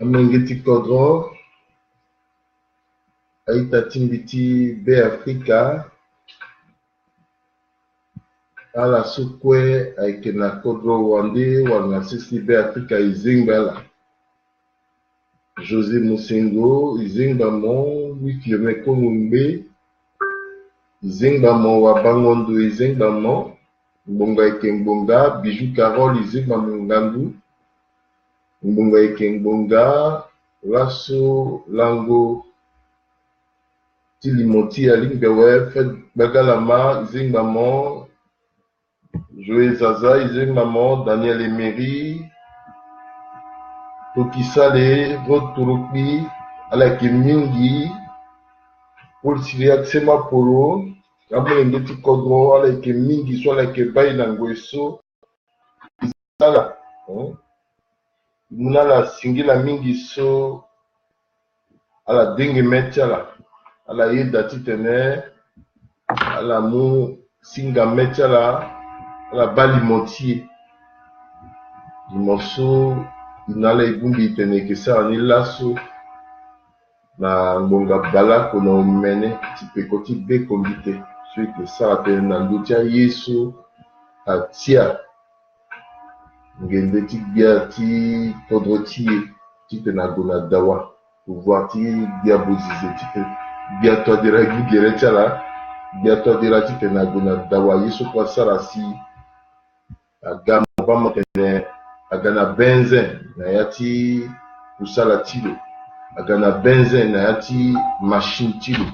Amengeti Kodro, Aïta Timbiti B Africa, Ala Sukwe, Aikena Kodro Wande, Wana Sisi B Africa, Izingbala. José Moussengo, Izingbamon, Wifirme Komumbe, Izingbamon, Wabangondo, Izingbamon, Mbonga Ikengbonga, Bijou Carole, Izingbamon Ngandu, Mbonga Ikengbonga, Lasso Lango, Tilimoti Alingawe, Fed Bagalama, Izingbamon, Joé Zaza, Izingbamon, Daniel Emery, Tokisale, Rod Turupi, Alake Mingi, Paul Siriak Sema Polo, Kamengeti Kodro, Alake Mingi, soit Alake Bayi Nangoeso, Isala, Munala Singila Mingi So, Ala Dengue Metiala, Ala Yeda Titene, Ala Mou Singa Metiala, Ala Bali Montier, du morceau, Inala Ibumbi Teneke Sa, Anilaso, na Mbonga Bala kono mene tipe koti be kombite celui que ça appelle na lutia yesu atia ngende ti bia ti kodroti ti na gona dawa pouvoir ti bia bozize ti bia to dira gigere tala bia to dira ti na gona dawa yesu kwa sarasi agama ba mokene agana benzen na yati usala tilo agana benzen na yati machine tilo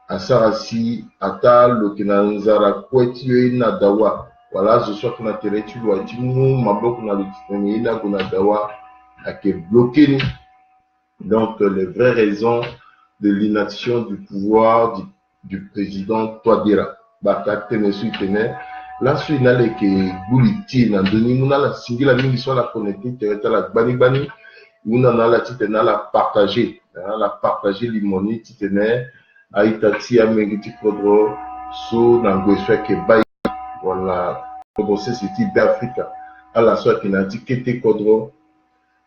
asarasi ata lokina nzara kweti yo ina dawa wala zo soit na tereti lo ati mu maboko na litoni ina gona dawa ake bloqué ni. Donc les vraies raisons de l'inaction du pouvoir du président Touadéra bakate ne suitene la suina leke buliti na doni muna la singila mingi soit la connecté tereta la bani Una na la titena la partager limoni titene aitati amengiti kodro so na ngweswa ke bayi wala kodro siti d'Africa ala soit ki na tikete kodro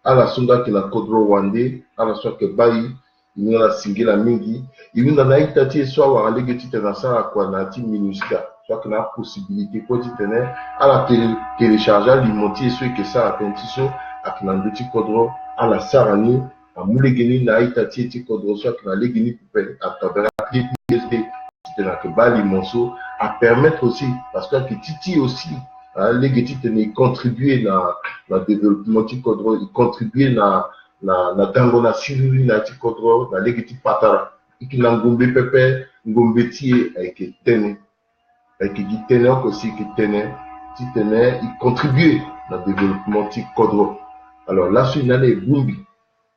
ala sonda ki na kodro wande ala soit ke bayi ina la singila mingi ina na aitati so wa alege titena sa kwa na ti minuska soit que na possibilité ko titene ala télécharger limoti so ke sa atentiso akina ndoti kodro ala sarani a moulegeni na itati ti kodro soit na legeni poupée à travers la clé USB c'est là que bali monso à permettre aussi parce que titi aussi legeti tene contribuer na développement ti kodro contribuer na dango na siruri na ti kodro na legeti patara ikina ngombe pepe ngombe tie avec tene aussi qui tene ti tene il contribuer na développement ti kodro. Alors là, sur une année Bumbi,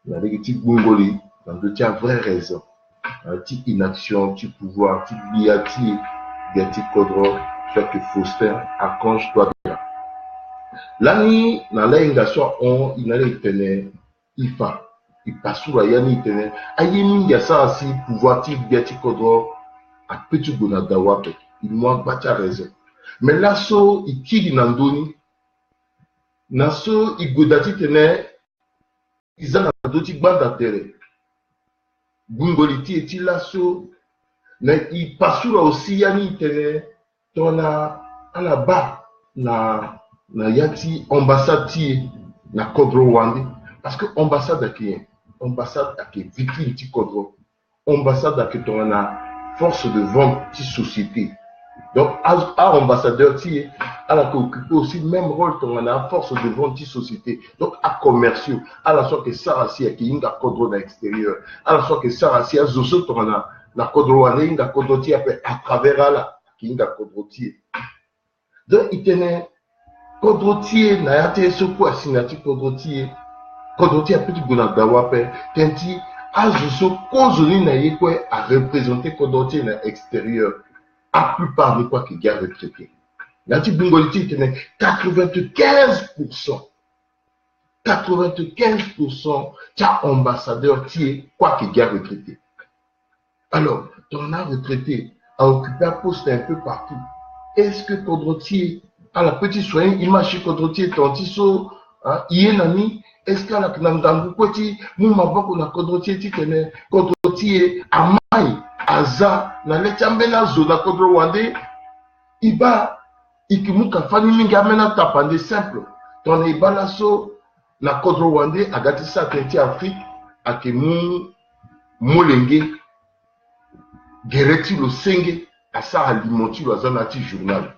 on a des petits Bungoli, dans deux tiens vraies raisons. Un petit inaction, petit pouvoir, petit biati, des petits kodro, soit que Faustin, Archange, toi bien. L'année, dans l'ingation, il allait tenir, il passe sous la yani tenir, aïe, il y a ça aussi, pouvoir, petit biati kodro, à petit bonadawa, il m'a battu à raison. Mais là, so, il tire nandoni, Naso igodati tene izana doti gbanda tere bungoliti eti laso na ipasura aussi yani tene tona ala ba na yati ambassade na kodro wande parce que ambassade ake victime ti kodro ambassade ake tona force de vente ti société. Donc, à ambassadeur, elle a occupé aussi le même rôle dans la force de vente de société. Donc, à commerciaux, à la sorte que ça, qui est une cadre dans l'extérieur, à la sorte que ça, qui est Zoso, la cadre à travers la qui est une cadre. Donc, il tenait cadre, n'a été ce quoi, signati cadre, a petit gonadawa, tenti, à Zoso, cause à représenter cadre dans l'extérieur. À plupart de quoi qu'il y a retraité. La type bungoliti tenait 95%. 95% t'as ambassadeur qui est quoi qu'il y a retraité. Alors, ton as retraité a occupé un poste un peu partout. Est-ce que Kodrotier, à la petite soigne, il marche Kodrotier, ton tisso, Nani, est-ce que la Knangangu Kweti, Moumaboko na Kodrotier Titene, Kodrotier, Amai, Aza, na Letiambena Zona Kodro Wande, Iba, Ikimuka Fani Mingamena Tapande simple, ton Ibalaso, na Kodro Wande, Agatissa Tenti Afrique, Akemu, Molenge, Gereti le Senge, Asa Alimenti, le Zanati Journal.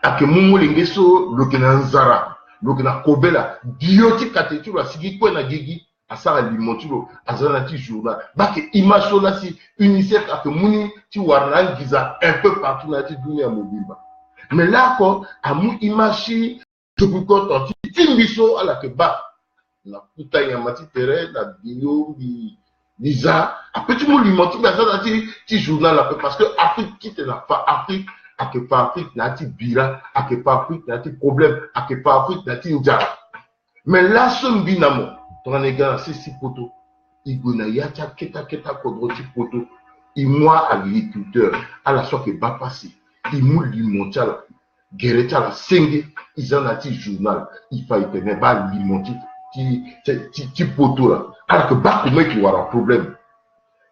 Akemu Molenge so, le Kenanzara. Donc na kobela dioti katetu la sigi ko na gigi asara limontulo azanati journal bake image na si UNICEF a que muni ti warna giza un peu partout na ti dunia mobimba mais là ko amu image to ko tanti timbiso ala ke ba na puta ya mati terre na bio biza a petit mo limontulo azanati ti journal la parce que Afrique quitte na pas Afrique à que par Afrique n'a ti bira, à que par Afrique n'a ti problème, à que par Afrique n'a ti ndja. Mais là, ce binamo, ton nègre, c'est si poto, il gona yacha keta kodroti poto, il moi agriculteur, à la soit que va passer, il mou limontia la, guerreta la senge, ils en a ti journal, il faut y tenir bas limonti, ti poto là, alors que bas comment il y aura un problème.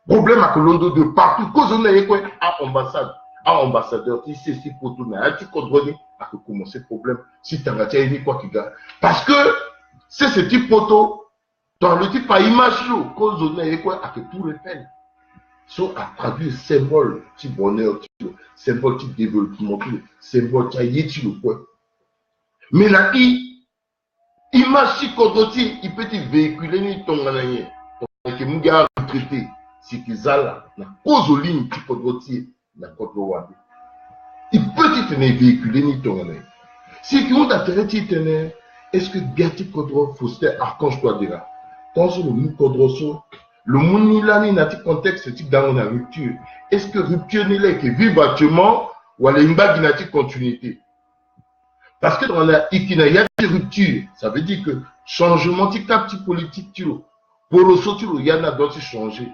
Problème à que l'on de partout, cause on est quoi, à ambassade. Ambassadeur, si c'est si pour tout, mais tu contrôles à commencer le problème. Si tu as gagné quoi qu'il y a. Parce que c'est ce type photo, dans le type à image, cause on est quoi, à que tout le fait. Soit à traduire symbole, type bonheur, symbole, type développement, symbole, type le quoi. Mais la image, si contrôle, il peut te véhiculer ni ton gagné. Donc, mon gars retraité, c'est qu'ils ont la cause aux lignes, type contrôle. Il peut te véhiculer ni ton année. Si tu as intérêt à est-ce que Gati Kodro Foster Archange toi déjà dans le mot Kodroso, le monde là n'a pas contexte type dans la rupture. Est-ce que rupture n'est là que vivatement ou à l'imba n'a continuité? Parce que dans la il y a des ruptures, ça veut dire que changement petit politique tu pour le saut il y en a d'autres changer.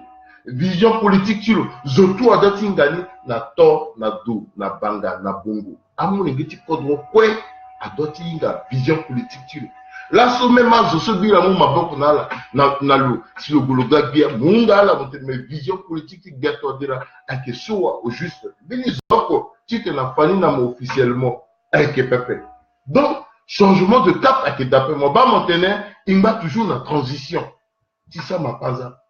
Vision politique tu zoto adati ngani na to na do na banga na bongo amone ngeti kodro kwe adoti nga vision politique tu la so même zo so bi la mo maboko na lo si le gologa bia munga la monte mais vision politique qui gato dira ake so au juste bini zoko tu te na fani na mo officiellement avec pepe donc changement de cap avec d'après moi ba montener il va toujours la transition si ça m'a pas ça.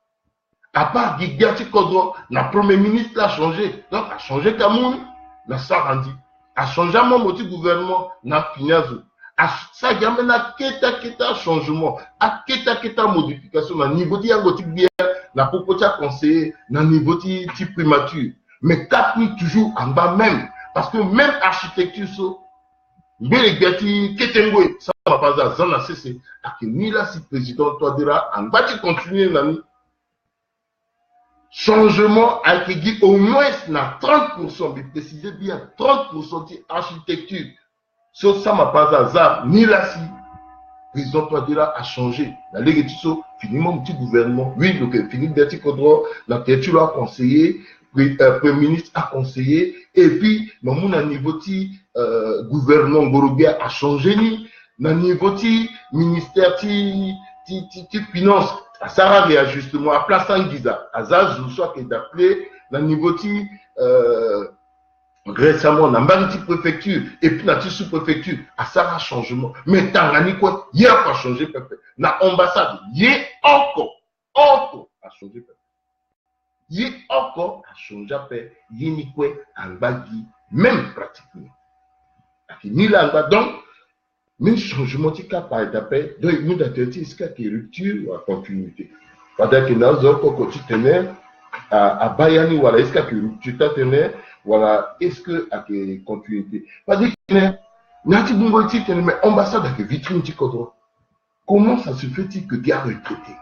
À part Gigati Kodro, la premier ministre a changé. Donc, a changé Cameroun, la Sarandi. A changé mon motif gouvernement, na Finazo. A ça gagne na keta changement, a keta modification, na niveau di angoti bien, na popotia conseiller, na niveau di primature. Mais capni toujours en bas même. Parce que même architecture, so, bien Gigati, Ketengo, ça va pas ça, ça n'a cessé. A que ni là, si président, toi dira, en bas, tu continues, nani. Changement a été dit au moins 30%, mais précisez bien 30% d'architecture. Sur ça, m'a pas hasard, ni là si. Président Touadéra a changé. La Ligue fini mon petit gouvernement. Oui, donc fini Berti Kodro, la territoire a conseillé, Premier ministre a conseillé, et puis, mon niveau de gouvernement Gorobia a changé, ni, niveau de ministère de finance. À Sarah réajustement, à place Anguiza, à Zazou, soit qui est appelé, dans le niveau récemment, on a mariti préfecture, et puis dans sous-préfecture, à Sarah changement. Mais Tangani quoi, il n'y a pas changé, peuple. Na ambassade, il y a encore à changer, peuple. Il y a encore à changer, peuple. Il y a ni quoi, en bagui, même pratiquement. Ni là, donc, même changement de cap par étape, donc il nous a dit est-ce qu'il y a une rupture ou à continuité. Pendant que nous avons tu tenais à Bayani, voilà, est-ce qu'il y a une rupture, tu tenais, voilà, est-ce qu'il y a une continuité. Pendant que Nati Bungoti tenait, mais ambassade avec vitrine du Kodro. Comment ça se fait-il que tu as retraité?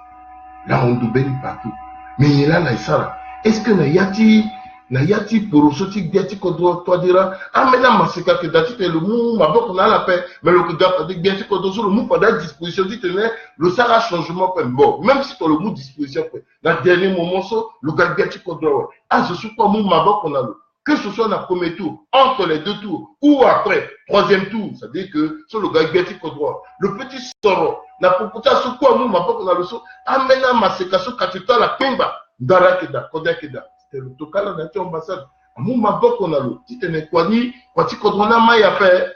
Là, on doit partout. Mais il y a là, ça. Est-ce que na yati pour sortir Gati Kodro toi dira ah maintenant masika que dati le mou ma bok na la paix mais le Gati Kodro sur le mou pas de disposition dit tenait le sara changement peut bon même si tu le mou disposition la dernier moment so le Gati Kodro ah je suis pas mou ma bok on a que ce soit dans le premier tour, entre les deux tours, ou après, troisième tour, c'est-à-dire que sur le gars qui droit, le petit soro, na pokuta so quoi nous, ma poko na le so, amena masekaso katita la pemba, darakeda, kodakeda, c'était le total de notre ambassade. Amou ma poko na le, si tu n'es quoi ni, quand tu kodrona maïa fait,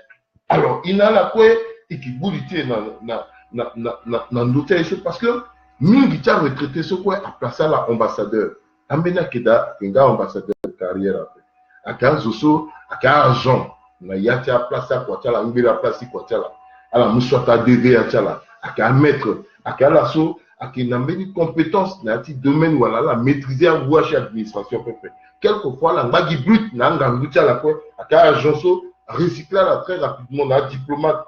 alors il n'a la quoi, et qui boulité na l'hôtel, parce que, mingi t'a retraité ce quoi, à placer à l'ambassadeur. Amena keda, kinga ambassadeur de carrière après. Aka zoso, aka agent, na yati a place à quoi la ngila place quoi la, ala muswata DV à la, aka maître, aka la so, aka n'ambeni compétence na ti domaine wala la maîtriser à gouache administration pépé. Quelquefois la magi brut na ngangu la quoi, aka agent so, recycler la très rapidement na diplomate.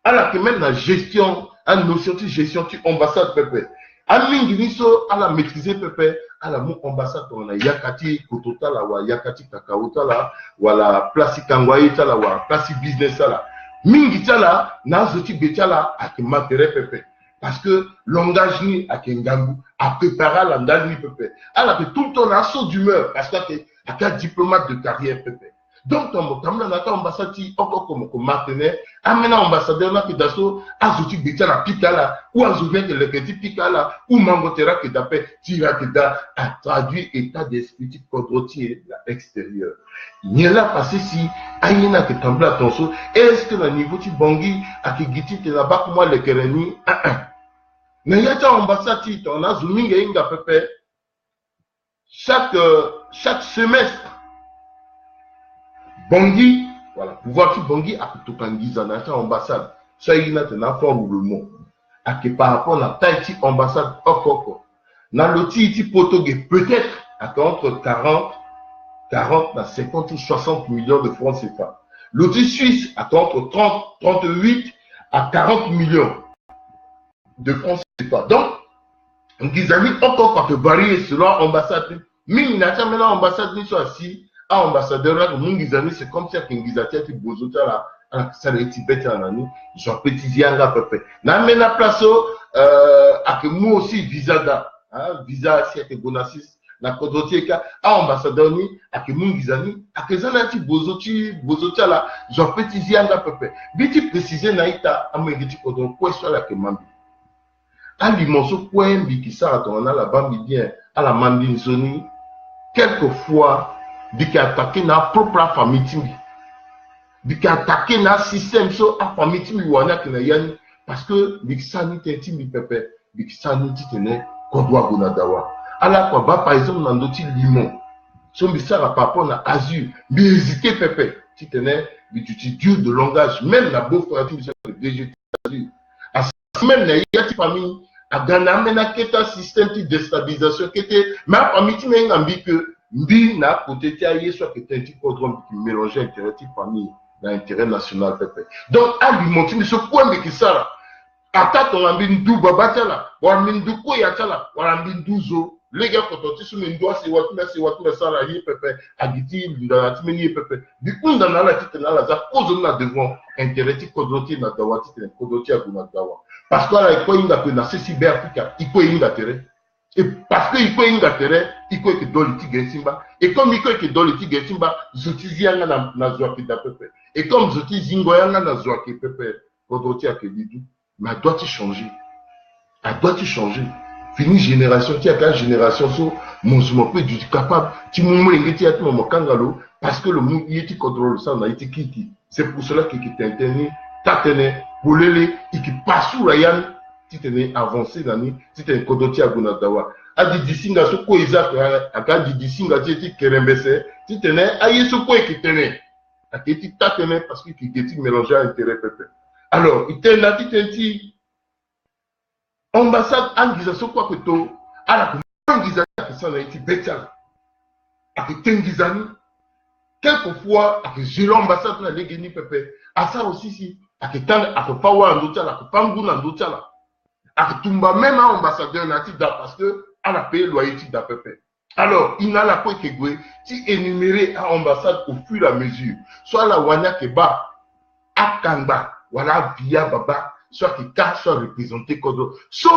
Ala que même la gestion, à notion de gestion de ambassade pépé. Aminginiso à la maîtriser pépé. À la mon ambassade on a yakati kotota la wa yakati kakaota la wala place kangwaye la wa place business la mingi la na zoti betala ak matériel pépé parce que langage ni ak ngangu a préparer langage ni pépé ala que tout le temps na saut d'humeur parce que ak diplomate de carrière pépé donc ton motamla na ta ambassade encore comme partenaire amena ambassadeur na kidaso azoti betala pitala ou azovien que le petit pikala ou mangotera que d'après tira que da a traduit état d'esprit kodrotier la extérieur n'y a là passé si ayena que tembla attention est-ce que le niveau tu bongi a qui giti te la bas moi le kereni mais y a ta ambassade on a zoominga inga pepe chaque semestre Bongi, voilà, pouvoir qui Bongi a tout kangiza na ta ambassade. Ça y na tena forme le mot. A que par rapport à Tahiti ambassade okoko. Na loti iti potoge peut-être à entre 40 à 50 ou 60 millions de francs CFA. Loti suisse à entre 38 à 40 millions de francs CFA. Donc, ngizami okoko a que varier selon ambassade. Mimi na ta maintenant ambassade ni soit assis. Ambassadeur là, c'est comme si un Ngizati qui bozota là, ça les Tibet en année, j'en petit zianga à peu près. Na mena place à que moi aussi visa visa si que bonassis na kodotieka ambassadeur ni à que mon Ngizani à que zanati bozota là, j'en petit zianga à peu près. Biti préciser naïta amengiti kodon quoi soit là que mambi. Alimonso quoi mbi qui ça on a la bambi bien à la mandine zoni quelquefois biki attaquer na propre famille timi biki attaquer na système so a famille timi wana que na yani parce que biki sani timi pepe biki sani titene kodwa gonadawa ala kwa ba par exemple na ndoti limon so mbisa la papa na azur bi hésiter pepe titene bituti dur de langage même la beau frère tu bisa de végétal même na yati famille a gana mena keta système de déstabilisation kete mais famille timi ngambi que Mbi na côté tia soit que t'es qui mélanger intérêt de famille l'intérêt national pépé. Donc à lui montrer mais ce point mais qui ça là. Attaque ton ambine dou babata là, ou ambine dou koyata là, ou ambine douzo. Les gars quand on tisse mais doit c'est watu ça là yé pépé. Agiti dans la timeni pépé. Du coup dans la tite na la za cause na devant intérêt de kodoti na dawa tite kodoti aguna dawa. Parce que là il faut une appel na cyber Africa, il faut une intérêt. Et parce qu'il faut une intérêt, il faut que dans le tigre simba. Et comme il faut que dans le tigre simba, zotizi yanga na zoaki da pepe. Et comme zotizi ngoyanga na zoaki pepe, kodoti a que didu, mais elle doit changer. Elle doit changer. Fini génération, qui a quelle génération so, mon peut du capable, qui m'ont engagé à tout mon kangalo, parce que le monde y était contrôle ça, on a été kiki. C'est pour cela qu'il est interné, tatene, boulele, et qui passe sous la yann. Si tu es avancé dans le si tu es kodoti à Gonadawa, à Didisinga, ce quoi Isaac, à Didisinga, tu es Kerembese, si tu es aïe ce quoi qui tenait, à qui t'attendait parce qu'il était mélangé à intérêt pépé. Alors, il t'est là, tu t'es ambassade, en disant ce quoi que tu as, à la disant que ça a été bétal, à que tu es quelquefois, à que j'ai l'ambassade, à l'égénie pépé, à ça aussi, si, à que tu as, à que Pawa en d'autres, à que Pangou en d'autres, Tumba même un ambassadeur natif parce que à la paix loyer d'à peu près. Alors il n'a la quoi que si énuméré à ambassade au fur et à mesure, soit la wania keba, à Kanga, voilà via baba, soit qui cache, soit représenté kodo. So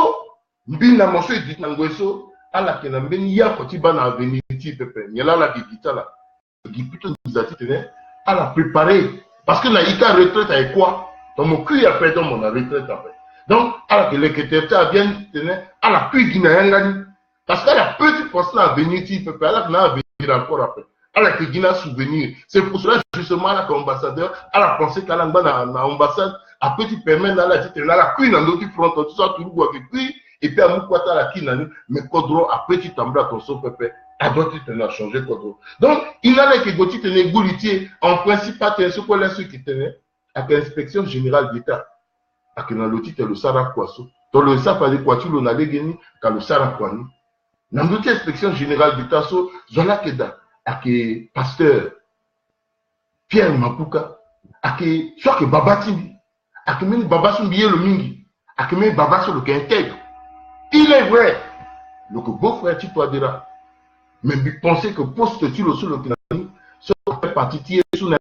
mbina monso dit nangweso à la kenambeni ya kotiba na avenir ti pepe. Nyala la gigita la. député nous a dit, à la préparer. Parce que la retraite avec quoi? Donc mon cul a perdu mon retraite après. Donc, alors que l'écriture vient, à la pluie qui n'a rien gagné. Parce qu'à la petite personne à venir, il peut pas, à la venir encore après. À la que Guinée souvenir. C'est pour cela, justement, là, qu'ambassadeur, à la pensée qu'à l'ambassade, à petit permet dans la tête, là, la pluie dans l'autre front, tout ça, tout le monde avec lui, et puis à mon côté, à la qui n'a mais Kodro, à petit tambla, ton son pépé, à droite, il a changé Kodro. Donc, il n'a que Gauthier tenait goulitier, en principe, pas ce qu'on laisse qui tenait, à l'inspection générale d'État. À que dans l'autre, le Sara Kwasso. Dans le Sara Kwasso, on a gagné, quand le Sara Kwani. Dans l'autre inspection générale d'État, Zola Keda, à que pasteur Pierre Mapuka, à que soit que Baba Timbi, à que même Baba Sumbiye le Mingi, à que même Baba sur le intègre. Il est vrai, le beau-frère Titoadera, mais penser que poste tu le sur le Kinani, sur la partie sur la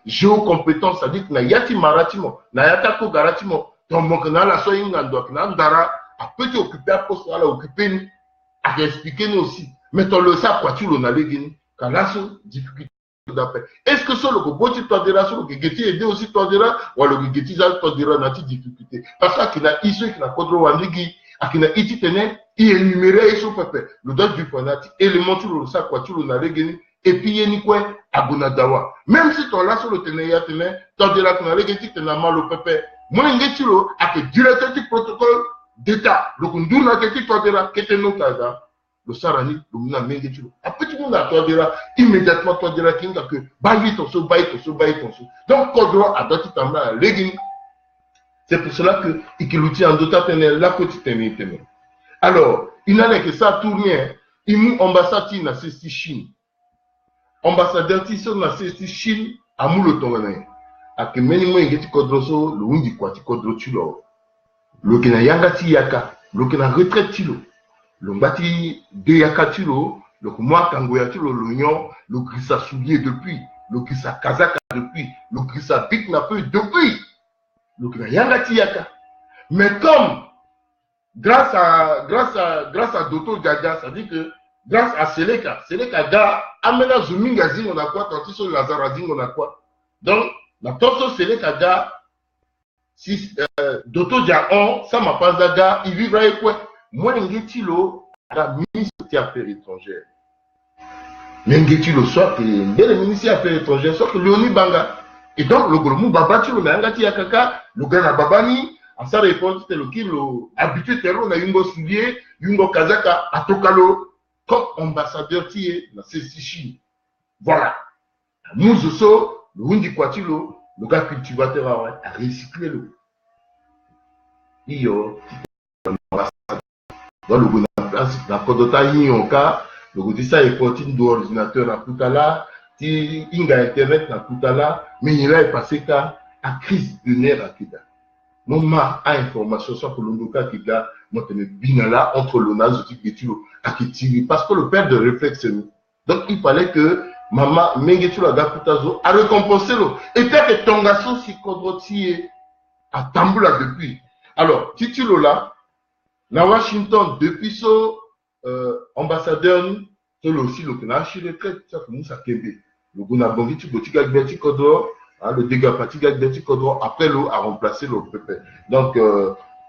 géocompétence, c'est-à-dire que na yati maratimo, na yata ko garatimo, donc mon canal la soya ngando, na ndara, a peut occuper un poste là occuper, à expliquer nous aussi. Mais ton le ça quoi tu l'on a gagné, quand là sur difficulté d'appel. Est-ce que sur le côté toi de la sur le Getty aider aussi toi de là, ou le Getty ça toi de là n'a pas difficulté. Parce qu'il a ici qui n'a pas droit à l'égui, à qui n'a iti tenait, il énumérait sur papier, le date du fanatique, élément tu le ça quoi tu l'on a gagné. Et puis, il y a une quoi à Bonadawa. Même si tu as là sur le tenaya, tu as de la tenaya, tu as mal au pépé. Moi, je suis là, avec le directeur du protocole d'État. Le Kunduna, qui est de là, qui est de là, le Sarani, le Mouna, mais tu as un petit monde à toi de là, immédiatement, toi de là, qui a que bailler ton sou, bailler ton sou, bailler ton sou. Donc, Kodro a d'autres temps là, légumes. C'est pour cela que Ikilouti en d'autres temps, là, quotidien. Alors, il n'en est que ça tourné. Il m'a ambassade dans cette Chine. Ambassadeur Tissot na sesti Chine amulo tongana ake meni mo ngeti kodroso le wundi kwati kodro chulo lo kena yanga ti yaka lo kena retraite tilo lo ngati de yaka tilo lo moi kango ya tilo lo nyon lo grisa soulier depuis lo grisa kazaka depuis lo grisa bik na peu depuis lo kena yanga ti yaka mais comme grâce à Doto Djadia, ça dit que grâce à Seleka ga amena zuminga zingo na kwa tanti so Lazara zingo na kwa. Donc la torso Seleka ga si Doto Djaon ça m'a pas daga il vivra et quoi. Moi ngitilo la ministre des Affaires étrangères. Ngitilo soit que le ministre des Affaires étrangères soit que Léonie Banga et donc le gros baba tu le ngati yakaka le gana babani à sa réponse c'était le kilo habitué terreau na yungo soulier yungo kazaka atokalo comme ambassadeur qui est dans ces Chine. Voilà. Nous aussi, le Wundi Kwatilo, le gars cultivateur a recyclé le. Il y a dans le gouvernement, dans le Kodota Yonka, le Godissa est porté d'ordinateur dans tout à l'heure, il y a Internet dans tout à l'heure, mais il a passé à crise de nerfs à Kida. Mon ma a information sur le Lunduka Kida, notre binala entre le Nazo Tiketilo à Kitiri, parce que le père de réflexe c'est nous. Donc il fallait que maman Mengetula Gaputazo a récompensé l'eau. Et peut-être que Tongasso si Kodroti à Tamboula depuis. Alors, Titulo là, la Washington depuis son ambassadeur, c'est aussi le Kenashi retraite, ça fait nous ça Kébé. Le Gunabongi Tigotika Gbeti Kodro. Le dégât fatigue avec Kodro après l'eau a remplacé le pépé. Donc,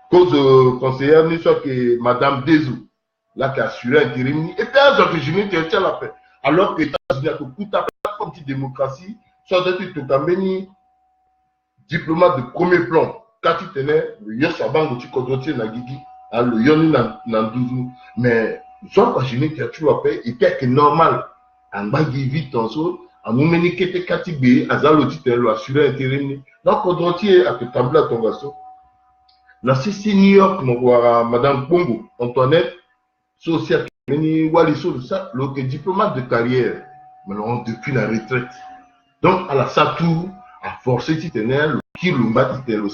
cause conseillère, nous sommes que Madame Dezou, là qui a assuré intérim, et puis un autre génie qui a la paix. Alors que les États-Unis ont tout à fait comme une démocratie, soit d'être tout à fait diplomate de premier plan. Quand il tenait, le Yosabango, tu Kodrotier Nagigi, le Yoni Nandouzou, mais nous sommes pas génie qui a tout la paix, et puis normal, en bas vite en saut. À mon meni qui était catibé, à Zaloti, le assuré intérim. Donc, Kodrotier a que Tambla Tongasso. La CC New York, mon voir Madame Pongo, Antoinette, social, meni Waliso, ça, le diplomate de carrière, maintenant depuis la retraite. Donc, à la Satou, à forcer Titenel, le Kilumba Titenel,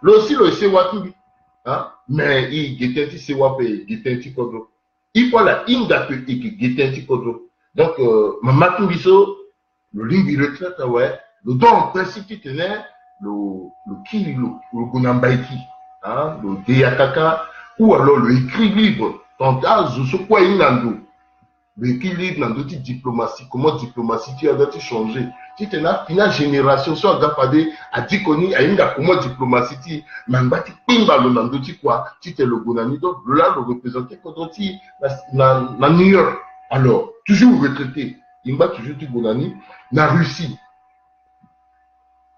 le aussi le Sewatu, hein, mais il était Sewapé, il était Kodro. Il faut la Inga que il était Kodro. Donc, Maman Toubiso, le ligne de retraite, ouais, le don en principe qui tenait, le Gunambaiki, hein, le Deyakaka, ou alors le écrit libre, tant à ce quoi il n'a pas. l'équilibre dans d'autres diplomatie, comment diplomatie tu as d'autres changer. Si tu as une génération, soit agapade, a dit qu'on y a une comment diplomatie, tu m'embati pimba le dans d'autres quoi, tu t'es le gonani, donc là le représenté quand on dit na New York. Alors, toujours retraité, il m'a toujours dit gonani, na Russie.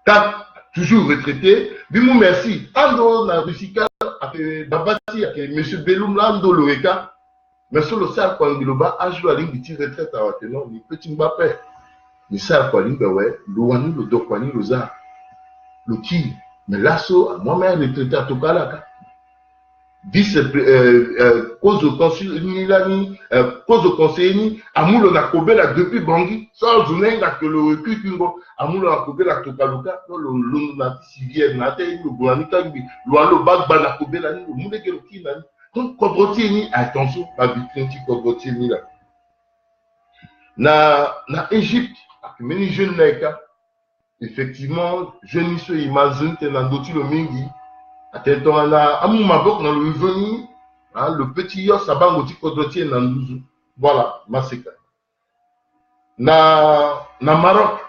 T'as toujours retraité, bimou merci, ando na Russie, avec Babati, avec monsieur Belloum, là, ando le reka. Mais sur le sale, quand il a âge la ligne de tir retraite à Watenon, il peut il m'appelle. Mais ça, quoi, il ouais, le wani, le dokwani, le za, le qui, mais l'assaut, moi-même, retraité à Tokalaka. Vice, cause de conseil, cause de conseil, Amoul na Kobe là depuis Bangui, sans journée, là que le recul, Amoul na Kobe là Tokaluka, le nati civil, nati, le Boulanika, le Bagba na Kobe là, le Moudeke le qui, là. Donc, Kobotieni, attention, la vitrine qui Kobotieni là. Na Égypte, avec les jeunes là, effectivement, je ne suis imagine que dans d'autres le mingi, attends, là, à mon mabok, dans le revenu, le petit yos, ça va m'oti Kobotieni dans le voilà, Maseka. Na Maroc,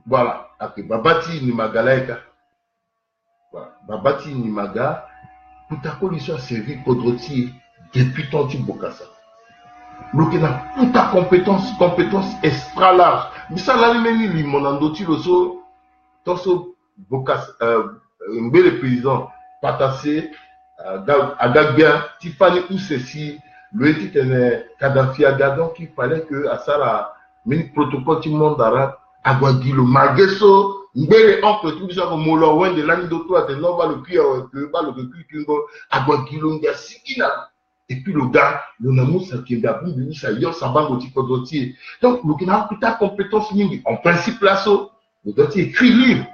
voilà, avec Babati Nimagalaika, voilà, Babati Nimaga. Tout à coup, l'histoire servi Kodroti depuis ton type Bokassa. Donc, il a toute ta compétence extra large. Mais ça, là, il m'a mon andoti le so, ton Bokassa, le président, Patassé, Agagbia, Tiffany ou ceci, le titre Kadhafi Agadon, qu'il fallait que à ça, là, mais le protocole du monde arabe, Aguaguilo, Magesso, Mbele oncle tout ça comme Molo Wen de l'année d'auto de non va le cuir que pas le recul kingo Aguaguilo ngia sikina et puis le gars le namou ça qui est d'abou de ça yo ça va ngoti kodoti donc le kina puta compétence mingi en principe là so le dossier écrit livre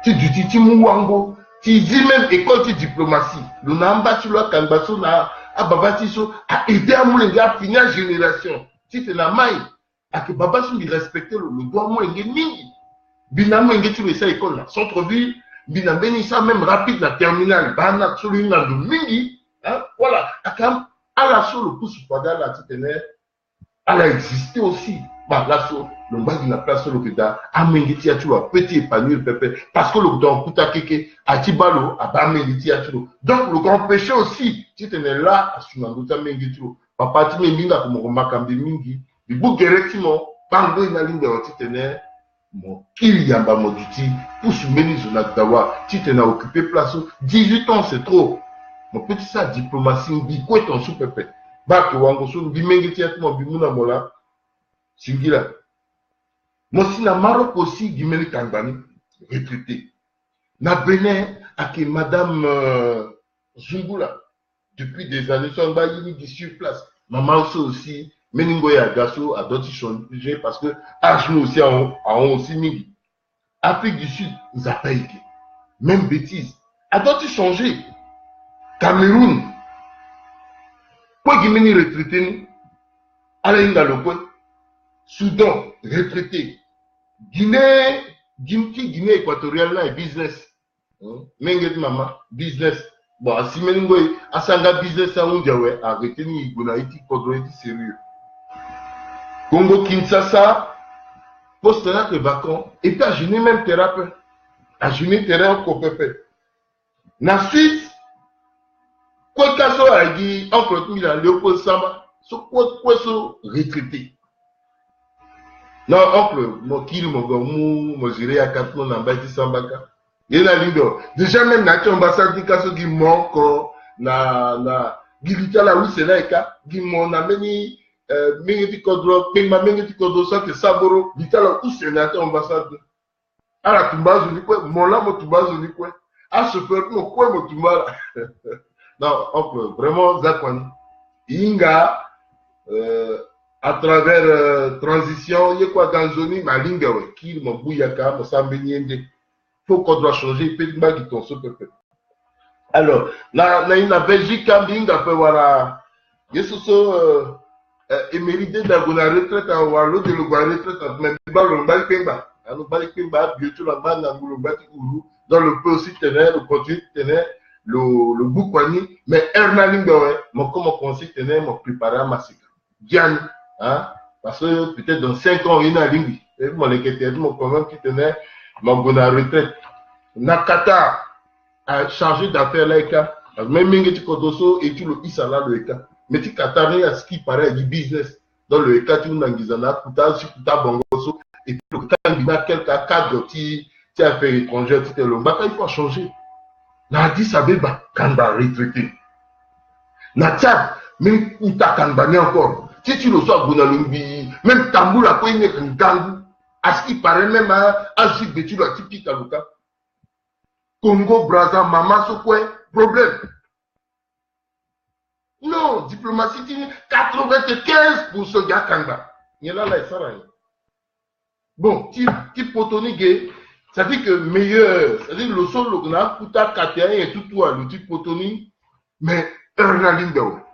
tu du mouango tu dis même école de diplomatie le namba tu lo kanbaso na ababati so a aider à mon gars finir génération si c'est la maille à que baba sont respecter le droit moins mingi. Binamo engeti le sa école là, centre-ville, binambeni ça même rapide la terminale, bana tsulinga de mingi, hein, voilà, akam, à la so le pouce pada la titene, elle a existé aussi, bah la so, le bas de la place le keda, amengeti atu a petit épanoui pépé, parce que le don kuta keke, atibalo, abamengeti atu, donc le grand péché aussi, titene là, asunandota mengeti, papa ti menginga comme remarquable mingi, du bout directement, bango ina linga titene, mon qu'il y a pas moditi pour se mener sur la dawa si tu n'as occupé place 18 ans c'est trop mon petit ça diplomatie bi quoi ton sous pépé ba que wango so bi mengi ti atmo bi muna mola singila mo si na Maroc aussi gimeli kangani retraité na Bénin avec madame Zungula depuis des années son ba yini di sur place maman aussi Meningo ya gaso a d'autres changé parce que H aussi a aussi mis Afrique du Sud ils a pas été même bêtise a d'autres changé Cameroun quoi qui meni retraité allez dans le coin Soudan retraité Guinée équatoriale là business menget mama business bon si Meningo asanga business a undiawe a retenu igonaiti kodroiti sérieux Congo Kinshasa, poste là que vacant, et puis à jeûner même thérapeute, à jeûner terrain au pépé. Na Suisse, quoi qu'à ce a dit, encore tout il a Léopold Samba, ce quoi ce retraité. Non, oncle, mon kilo, mon gommou, mon géré à 4 mois, n'embêtez Sambaka. Il y a une ligne. Déjà même, n'a-t-il ambassade qui casse qui manque, na, Gilita là où c'est là, qui m'en a mené. Mengeti kodro, pengma mengeti kodro ça que saboro, ditala où sénateur ambassade. À la tumbazo ni quoi, mon là mon tumbazo ni quoi. À ce peuple mon quoi mon tumbala. Non, oncle, vraiment Zakwani. Inga à travers transition, y quoi ganzoni malinga ouais, qui mon bouyaka, mon sambeniende. Faut qu'on doit changer, peut-être pas qui ton ce peuple. Alors, la Belgique Kambinga peut voir Yesuso émérité d'agona retraite à Wallo de la retraite mais le Pemba. Alors, Pemba, bientôt la bande dans le peu aussi tenait, le continue tenait, le Boukwani, mais Hernaling, mon comment conseil tenait, mon préparé à Massika. Diane, hein, parce que peut-être dans 5 ans, il y a une ligne. Et moi, les questions, quand même, qui tenait ma bonne retraite. Nakata a chargé d'affaires là, même Mingi Kodoso et tu le Isala le Eka. Mais tu Katari à ce qui paraît du business. Dans le Eka, tu n'as pas Kuta, Kuta Bangoso, et puis le Kandina, quelqu'un cadre qui a fait étranger, tu te le Baka, il faut changer. Nadi Sabeba, Kanda retraité. Natchad, même Kuta Kandani encore. Si tu le sois, Bonalumbi, même Tamboula, quoi, il n'est qu'un gang. À ce qui paraît, même à Jib de tu l'as typique à Luka. Congo, Brazza, Mama, c'est quoi problème? Non, diplomatie, 95% de Kanda. Il y a là, ça va. Bon, type Potoni, ça dit que meilleur, c'est-à-dire le sol, on a Kuta, Katea et tout, le type Potoni, mais Ernalinda.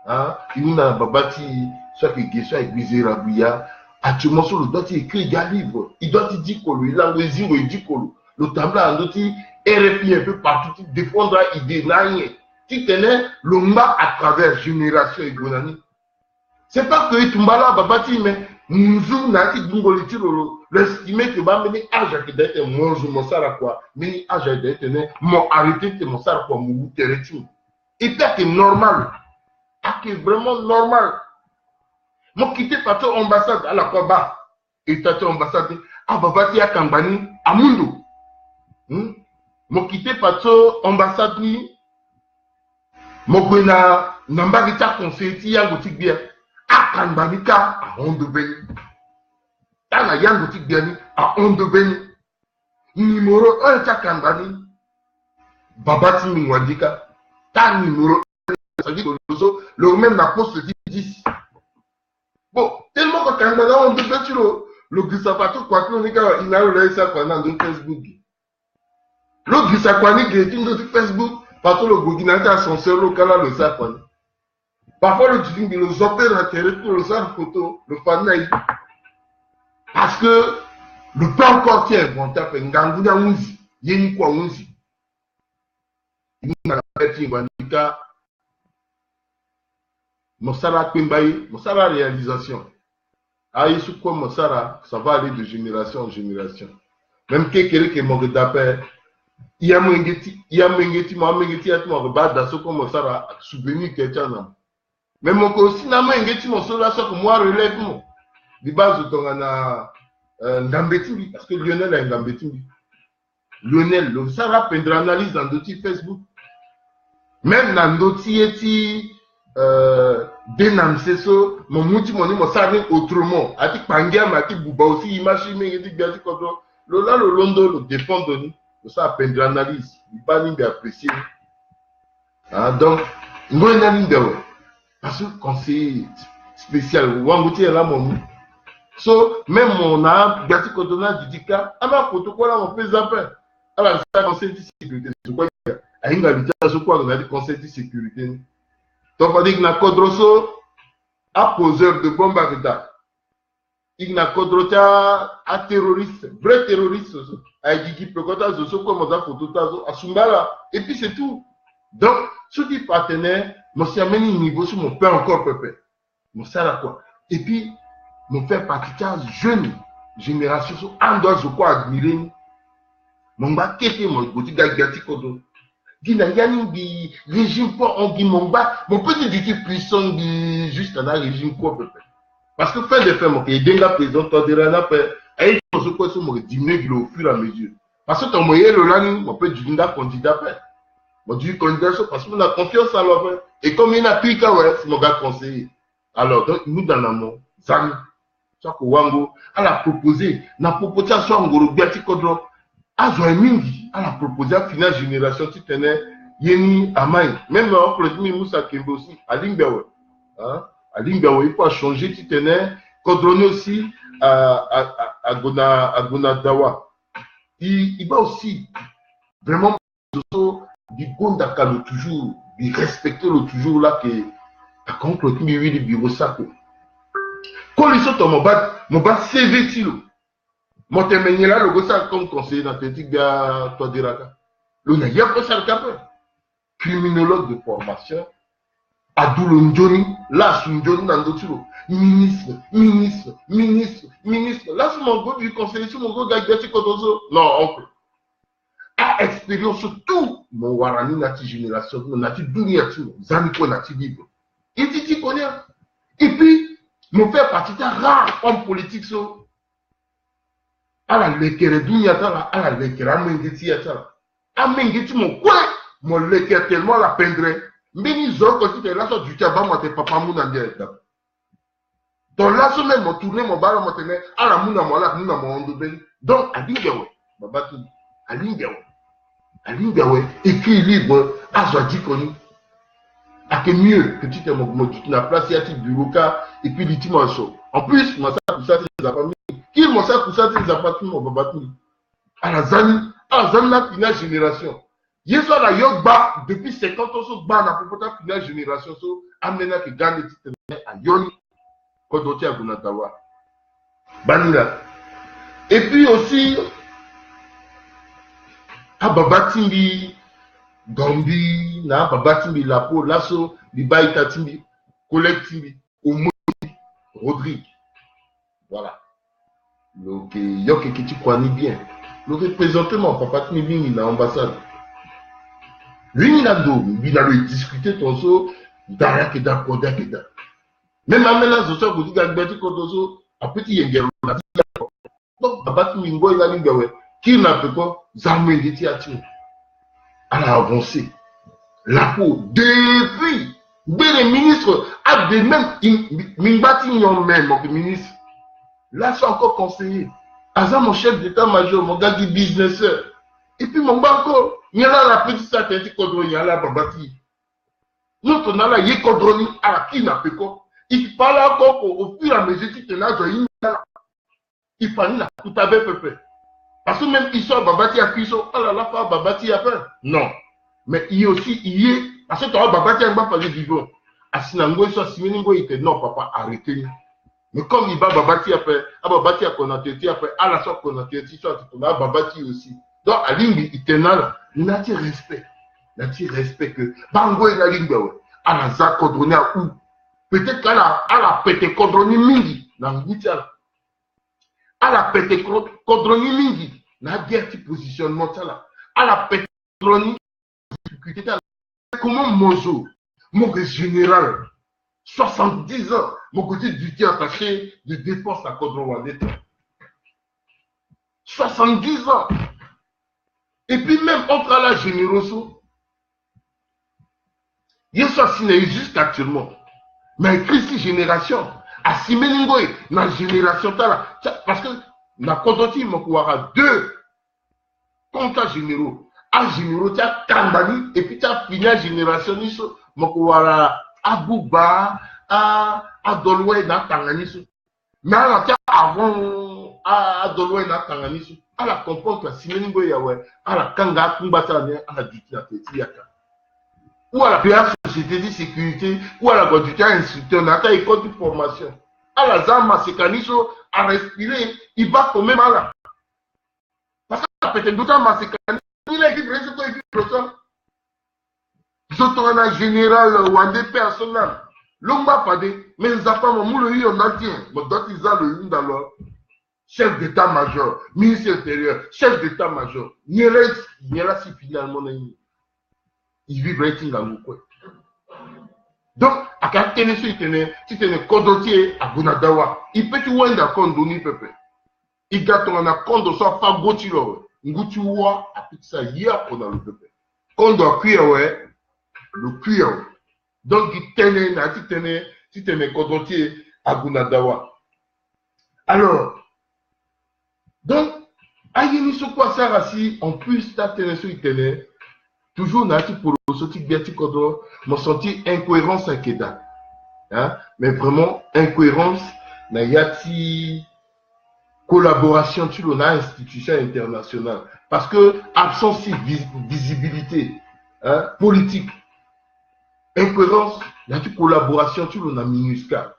Hein, il y a Babati, soit que Guessa et Bizerabuya, actuellement sur le doigt, il écrit un livre. Il doit dire que il a il dit que le tableau, il RFI un peu partout, il défendra l'idée, tu tenais le mât à travers génération et Gonani. C'est pas que Tumbala, Babati, mais nous n'a dit l'estimé que va mener âge à d'être mon jour, mon sara quoi, mais âge à d'être mon arrêté, mon sara quoi, mon territoire. Et peut-être normal. C'est vraiment normal. Moi, quitter partout ambassade à la Koba, et partout ambassade à Babati à Kambani, à Mundo. Moi, quitter partout ambassade, moi, Gwena, Nambarita conseiller, Yangotik bien, à Kambanika, à Ondebeni. Tana Yangotik bien, à Ondebeni. Numéro 1, à Kambani, Babati Mingwadika, ta numéro 1, ça dit que le même la poste dit 10. Bon, tellement que quand on dit que le Gisapato, quoi que il a eu ça pendant de Facebook. Le Gisakwani qui est une de Facebook, partout le Gogina a son seul local à le Sapon. Parfois le Tching, le Zopé l'intérêt pour le Sar photo, le Fanaï. Parce que le plan encore tient, on tape un Gangouda Mouzi, Yeni Kwa Mouzi. Il y a la Mossara Pembaye, Mossara réalisation. Aïe, sous quoi Mossara, ça va aller de génération en génération. Même quelqu'un qui est mort d'appel, il y a Mengeti, à tout le monde, dans ce qu'on Mossara, souvenir quelqu'un. Mais mon aussi, n'a Mengeti, mon sola, ça que moi relève, moi. De base, on a Ngambetuli, parce que Lionel a Ngambetuli. Lionel, le Sara peindre analyse dans d'autres Facebook. Même dans d'autres dénamseso mon mouti mon savait autrement a dit pangia mati buba aussi imagine mais dit bien dit le là le londo le défendre nous ça peine d'analyse il pas ni d'apprécier donc nous n'allons parce que conseil spécial wangouti est là mon so même on a bien dit qu'on a dit cas à ma protocole on peut zapper alors ça conseil de sécurité je crois à une habitude je crois on a dit conseil de sécurité. Donc, on dit que Kodroso a poseur de bombe à retard. Il n'a Kodroso a terroriste, vrai terroriste. A dit qu'il peut compter sur ce qu'on a photo à Sumbala. Et puis c'est tout. Donc, ce qui partenaire, moi, si amène un niveau sur mon père encore pépé. Mon ça là quoi. Et puis, mon père partie jeune génération, en dehors de quoi admirer. Mon bas, qu'est-ce que mon petit gars gâti Kodro. Gina yani di régime quoi on dit mon bas mon petit dit puissant di juste un régime quoi peut-être parce que fin de fin mon qui denga président toi de rana pe ay ce quoi sur mon diminuer au fur et à mesure parce que ton moyen le là mon peut dinga candidat pe mon dit candidat parce qu'on a confiance en l'homme et comme il n'a plus qu'à ouais c'est mon gars conseiller alors donc nous dans l'amont zami ça que wango à la proposer na proposition ngoro biati kodro Azoy Mingi, à la proposé à finale génération, tu tenais Yeni Amay, même en premier Moussa Kembe aussi, à Lingbawe. À Lingbawe, il faut changer, tu tenais Kodroné aussi à Gonadawa. Il va aussi vraiment du Gondaka le toujours, du respecter le toujours là que à contre le kimi du bureau ça. Quand ils sont en mon bas CV tilo. Mon témoignage là, le gossa comme conseiller dans l'éthique de Todiraka. Le n'a pas ça le capé. Criminologue de formation. Adulo Njoni, là, sous Njoni Nandoturo, ministre, ministre, ministre, ministre. Là, c'est mon gars du conseiller, c'est mon gars Gagati Kotozo. Non, oncle. A expérience tout, mon Warani Nati génération, Nati Douniati, Zaniko Nati Bible. Il dit, tu connais. Et puis, mon père parti d'un rare homme politique, so. À la lekere Douniata, à la lekere Amengeti Yata. Amengeti, mon quoi? Mon lekere tellement la peindrait. Mais ils ont quand tu es là, tu t'es pas, moi, t'es papa, mon andier. Donc là, ce même, mon tourné, mon ballon, mon tenait, à la mouna, moi, là, mouna, mon ondobé. Donc, à l'Ingawe, Babatou, à l'Ingawe, équilibre, à Zodi Koni. À que mieux que tu t'es mon la place, il y a un bureau, et puis l'itimenso. En plus, moi, ça, pour ça, c'est la famille. Qui m'a ça, pour ça, c'est les appartements, Babatou. À la Zan, la finale génération. Yeso la yogba depuis 50 ans so ba na popota finale génération so amena que gagne titre à Yoni Kodoti Agunatawa. Banila. Et puis aussi à Babatimbi Gambi na Babatimbi Lapo Lasso Libaïta Timbi Collectimbi Omo Rodrigue. Voilà. Donc yoke que tu connais bien. Le représentement Papa Timbi na ambassade. Lui, il a discuté ton so, d'Arakeda, Kodakeda. Même à maintenant, je sais que vous dites que un petit yengero. Donc, Babat Mingo, il a dit, qui n'a pas quoi, Zamé de Tiatou. Elle a avancé. La peau, depuis, les ministres, à des mêmes, Mingbati n'ont même, mon ministre. Là, c'est encore conseiller. Aza, mon chef d'état-major, mon gars du businesseur. Et puis, mon banco. Il y a là la petite satellite Kodroni, il y a là Babati. Nous, on a là, il y a Kodroni, à la qui n'a pas quoi. Il parle encore au fur et à mesure qu'il tenait à il fallait la tout à peu. Parce que même ils sont Babati à Kiso, ah là là, pas Babati à peur. Non. Mais il y a aussi, il y a, parce que tu as Babati à Mbapalé vivant. À Sinango, il soit Simeningo, il était non, papa, arrêtez. Mais comme il va Babati après, à Babati à Konateti après, à la sorte Konateti, soit tu as Babati aussi. Donc, à l'Ingi, il tenait là. Il n'a pas respect. Il n'a pas respect que Bango et la ligne à la Zak Kodroni à où peut-être qu'elle a pété Kodroni Mingi dans l'Ingitia. Elle a pété Kodroni Mingi dans la guerre de positionnement. Elle a pété Kodroni difficulté. Comment Mozo, mon général, 70 ans, mon côté du attaché de défense à Kodroni 70 ans. Et puis même entre la générosité, il y a ça jusqu'actuellement. Mais écrit génération, à Simeningoy, dans la génération, parce que na Kodoti, il y a deux comptes généraux. Un généraux, tu as Kandani, et puis tu as fini la génération, il y a Abouba, Adolwe, dans Tanganiso. Mais avant, Adolwe, dans Tanganiso. À la comprendre que Simeningo Yahweh, à la Kanga Kumbata, à la Dutina Tetiaka. Ou à la société de sécurité, ou à la Godita instructeur, à la école de formation. À la Zama Sekaniso, à respirer, il va quand même à la. Parce que peut-être d'autant Masekani, il a écrit presque quoi, il dit ça. Zotorana général, ou un des personnels. L'homme va pas dire, mais ils n'ont pas mon moule, il en a tient. Mais d'autres, ils ont le une dans leur. Chef d'état-major, ministre intérieur, chef d'état-major. Il y a là si finalement il vivrait dans le coin. Donc, à quand tu tenais Kodotier à Gunadawa, il peut te voir d'accord Doni Pepe. Il gâte ton anaconde soit pas gotilo. Ngutiwa a tout ça hier pendant le Pepe. Quand on cuire, ouais, le cuir. Donc, il tenait Kodotier à Gunadawa. Alors, donc, aïe, ce quoi ça rassi, en plus, ta télévision, il tenait, toujours, n'a-t-il pour le sortir, bien, tu connais, m'a senti incohérence à Keda. Hein? Mais vraiment, incohérence, n'a-t-il collaboration, tu l'as, institution internationale. Parce que, absence de visibilité, hein, politique, incohérence, n'a-t-il collaboration, tu l'as, MINUSCA.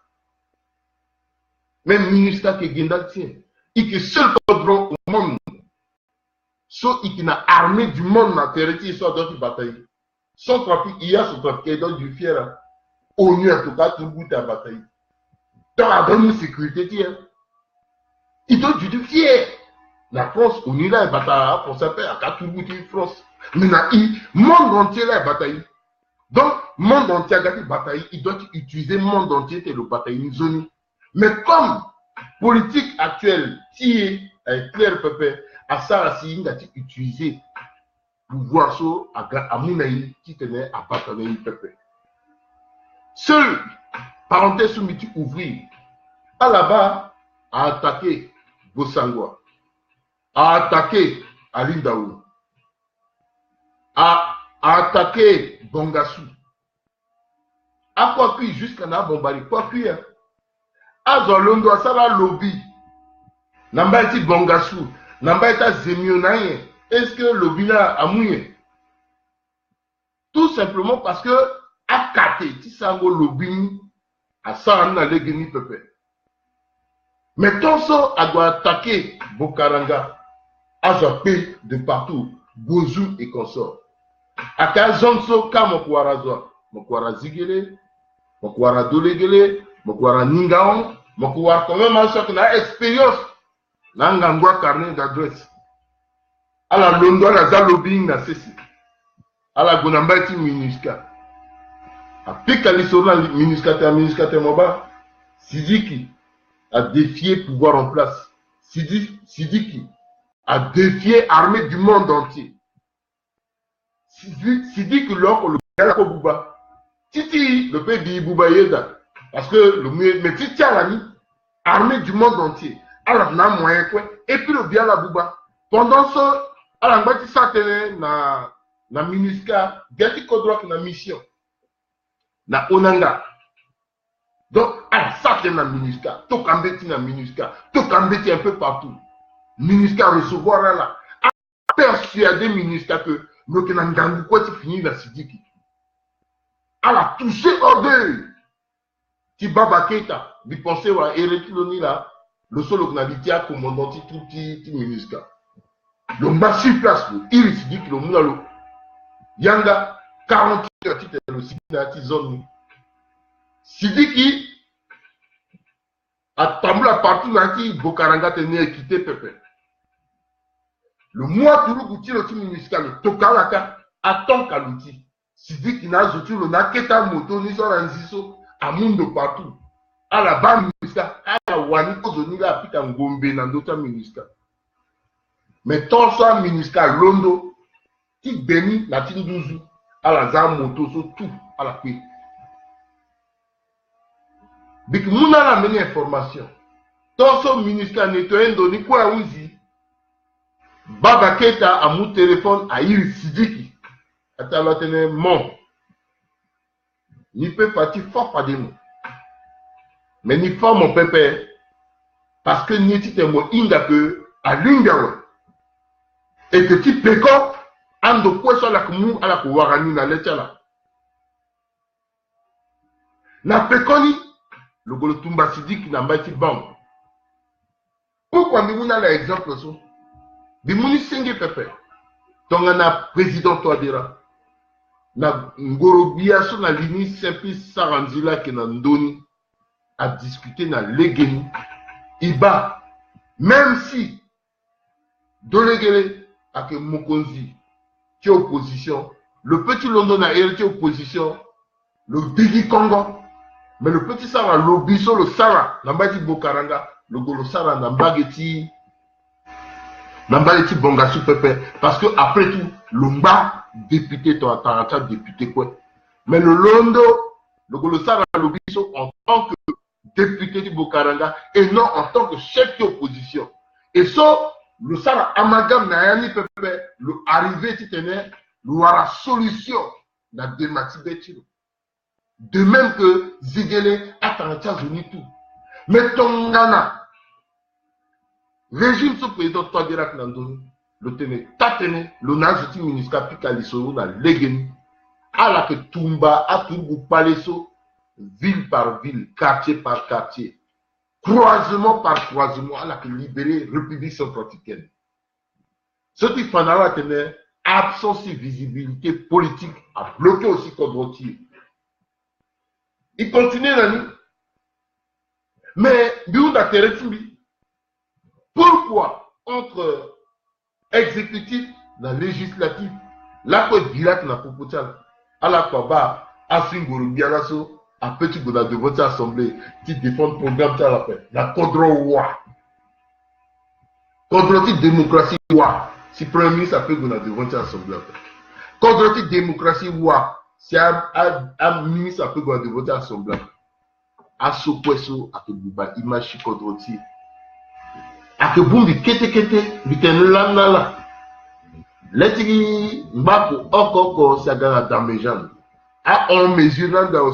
Même MINUSCA qui est Gendal tient. Il est seul au monde. Sauf qu'il a armé du monde dans la terre, il soit dans une bataille. Son trafic, il y a son trafic dans du fier. ONU en tout cas, tout le bout à bataille. Dans la bonne sécurité, tiens. Il doit justifier. La France, ONU là, est bataille pour ça faire à tout le bout de France. Maintenant, le monde entier là est bataille. Donc, monde entier a bataille, il doit utiliser le monde entier et le bataille une zone. Mais comme politique actuelle, qui est clair, peuple, à ça, si il a utilisé pouvoir à Mounaï qui tenait à batailler le peuple. Seul, parenthèse sous midi ouvrir, à là-bas, a attaqué Bossangwa, a attaqué Alindaou, a attaqué Bongassou. A quoi puis jusqu'à na bombardé, quoi puis a Zolondo, a ça la lobby. Namba eti Bongassou, namba eta Zemionaye, est-ce que le lobby là a mouillé? Tout simplement parce que a kate, ti sango lobby, a ça na legeni pepe. Mais Tonso a doit attaquer Bokaranga, a zappé de partout, Bozou et consorts. A Kazonso ka mokwara zoa, mokwara zigele, mokwara dolegele, mokwara ningaon, mokwara quand même un na expérience, n'angangwa carnet d'adresse. À la Londo, à la Zalobing, à Ceci, à la Gonambati Minuska. A Pikalisona Minuskate Moba, Sidiki a défié pouvoir en place. Sidiki a défié armée du monde entier. Sidiki l'or le Galako Bouba. Titi, le pays Bouba Yeda. Parce que le mais Titi a l'ami, armée du monde entier. Alors, on a moyen quoi. Et puis le bien la Bouba. Pendant ce, alors, on va dire na Minuska, Gati Kodrock na mission. Na Onanga. Donc, alors, ça c'est na Minuska. Tokambeti na Minuska. Tokambeti un peu partout. Minuska recevoir là. Persuader Minuska que nous tenons quoi tu finis la Sidiki. Elle a touché au deux. Ti Baba Keita, il pensait à Eretiloni là, le solo qu'on a dit à commandant tout petit Minuska. Le m'a sur place, il se dit que le moulalo. Yanga, 40 heures, le Sidiki zone. Sidiki a tamboulé partout dans qui Bokaranga tenait quitté Pepe. Le mois tout le goûtier le Minuska, le Tokalaka, attend qu'à l'outil. Sidiki n'a joué le Naketa moto, ni sur un ziso, à Mundo partout. À la bas Minuska, à la Wani, Kozoni, la pita Ngombe, dans d'autres Minuska. Mais tant ça Minuska, Londo, qui bénit la Tindouzou, à la Zam moto, sur tout, à la paix. Bik Mouna a mené information. Tant ça Minuska nettoyé, donné quoi à Ouzi. Baba Keita a mon téléphone à Iris Sidiki. Atalotene mon. Ni peut partir fort par des mots. Mais ni fort mon pépé. Parce que ni était moi inga que à l'ingawe. Et que tu péco, ando quoi sur la kumu à la kuwarani na letala. Na pekoni, le golo tumba Sidiki na mbati bang. Pourquoi nous avons l'exemple ça? Bimouni Senge Pepe, Tongana président Toadera, na Ngorobia sur la ligne Simplice Saranzila qui n'a donné à discuter na Legeni, Iba, même si Dolegele a que Mokonzi qui est opposition, le petit London a hérité opposition, le Bigi Congo, mais le petit Sarah, l'Obiso, le Sarah, Nambati Bokaranga, le Golo Sarah, Nambageti. Nambaleti Bongassou Pepe, parce que après tout, Lumba, député, Tarata, député quoi. Mais le Londo, le Golosara Lobiso, en tant que député du Bokaranga, et non en tant que chef d'opposition. Et ça, le Sara Amalgam Nayani Pepe, le arrivé titane, la solution, la dématibétilo. De même que Zigele a Tarata Zuni tout. Mais Tongana, régime ce président Toadirak Nandoni, le tene, tatene, le najuti ministre Pikalisoro, la Legeni, à la que Tumba, à Toubou Paleso, ville par ville, quartier par quartier, croisement par croisement, à la que libérer République centrafricaine. Ce qui fait la tene, absence de visibilité politique, a bloqué aussi Kodrotier. Il continue l'année. Mais, pourquoi entre exécutif et législatif, là quoi direct na proposition, à la quoi bas, à Singoro Bialasso, à petit bout de votre assemblée, qui défend le programme ça la paix, la contre-roi. Contre démocratie, roi. Si Premier ministre a fait de votre assemblée, contre démocratie, roi. Si un ministre a fait de votre assemblée, à ce poisson, à que Bouba, image contre ti. À que Boumbi, kete, biten là. Let's mbako oko ça gagne dans mes jambes. À on mesure là dans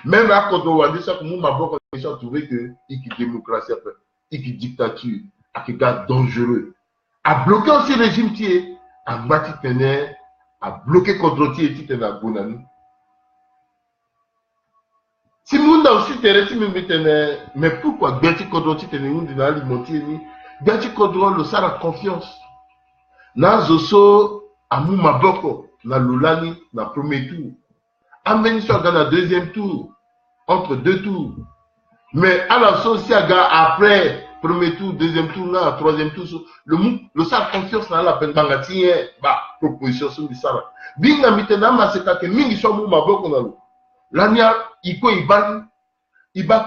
même à contre Wadi ça comme ma boque on trouvé que il qui démocratie après, il qui dictature, à qui gars dangereux. À bloquer aussi le régime qui est à battre tener, à bloquer contre ti et ti tener bonani. Si moun da aussi tereti mais pourquoi Berti contre ti tener moun dans alimenter ni Berti contre le ça la confiance. Na zoso amu maboko na lulani na premier tour. Ameni so dans le deuxième tour entre deux tours. Mais à la sauce après premier tour, deuxième tour, na troisième tour le ça confiance na la peine bangati ba proposition sur ça. Binga mitena maseka ke mingi so mu maboko na lo. Lania iko iba